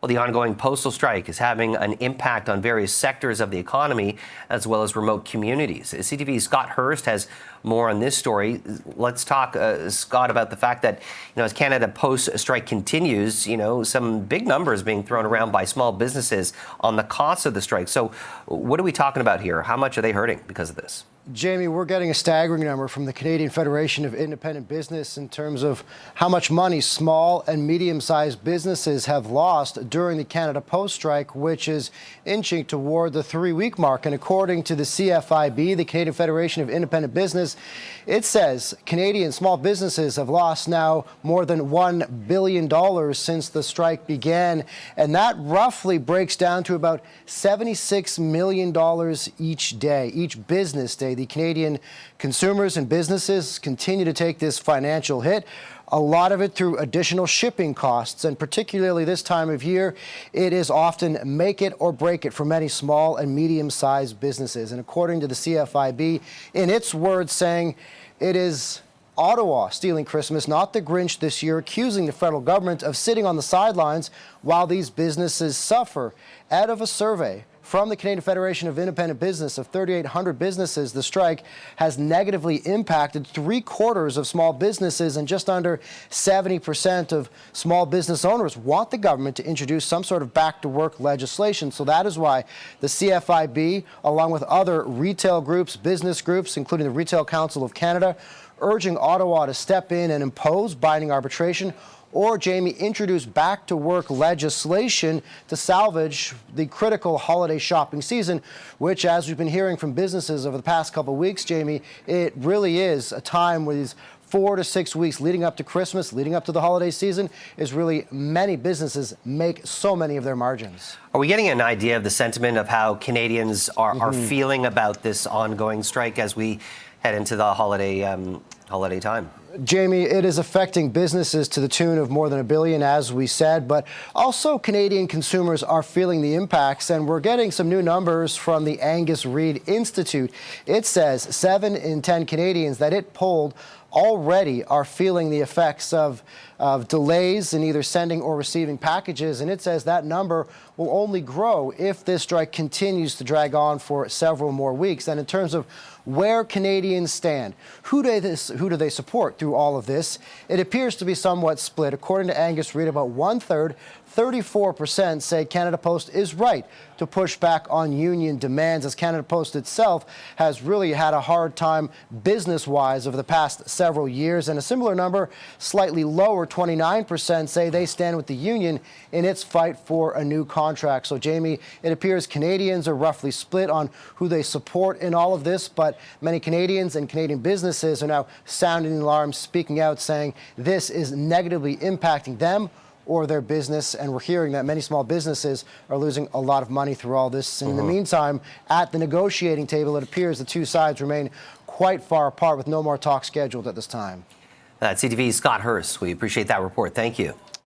Well, the ongoing postal strike is having an impact on various sectors of the economy as well as remote communities. CTV's Scott Hurst has more on this story. Let's talk, Scott, about the fact that, as Canada Post strike continues, some big numbers being thrown around by small businesses on the cost of the strike. So what are we talking about here? How much are they hurting because of this? Jamie, we're getting a staggering number from the Canadian Federation of Independent Business in terms of how much money small and medium-sized businesses have lost during the Canada Post strike, which is inching toward the 3-week mark. And according to the CFIB, the Canadian Federation of Independent Business, it says Canadian small businesses have lost now more than $1 billion since the strike began. And that roughly breaks down to about $76 million each day, each business day. The Canadian consumers and businesses continue to take this financial hit, a lot of it through additional shipping costs. And particularly this time of year, it is often make it or break it for many small and medium-sized businesses. And according to the CFIB, in its words, saying it is Ottawa stealing Christmas, not the Grinch this year, accusing the federal government of sitting on the sidelines while these businesses suffer. Out of a survey from the Canadian Federation of Independent Business of 3,800 businesses, the strike has negatively impacted 3/4 of small businesses, and just under 70% of small business owners want the government to introduce some sort of back-to-work legislation. So that is why the CFIB, along with other retail groups, business groups, including the Retail Council of Canada, urging Ottawa to step in and impose binding arbitration or, Jamie, introduce back-to-work legislation to salvage the critical holiday shopping season, which, as we've been hearing from businesses over the past couple of weeks, Jamie, it really is a time where these 4 to 6 weeks leading up to Christmas, leading up to the holiday season, is really many businesses make so many of their margins. Are we getting an idea of the sentiment of how Canadians are feeling about this ongoing strike as we head into the holiday time? Jamie, it is affecting businesses to the tune of more than $1 billion, as we said, but also Canadian consumers are feeling the impacts, and we're getting some new numbers from the Angus Reid Institute. It says 7 in 10 Canadians that it polled already are feeling the effects of delays in either sending or receiving packages, and it says that number will only grow if this strike continues to drag on for several more weeks. And in terms of where Canadians stand, who do they support through all of this? It appears to be somewhat split. According to Angus Reid, about 1/3, 34% say Canada Post is right to push back on union demands, as Canada Post itself has really had a hard time business-wise over the past several years. And a similar number, slightly lower, 29% say they stand with the union in its fight for a new contract. So, Jamie, it appears Canadians are roughly split on who they support in all of this, but many Canadians and Canadian businesses are now sounding the alarm, speaking out, saying this is negatively impacting them or their business. And we're hearing that many small businesses are losing a lot of money through all this. And in the meantime, at the negotiating table, it appears the two sides remain quite far apart, with no more talks scheduled at this time. That's CTV's Scott Hurst. We appreciate that report. Thank you.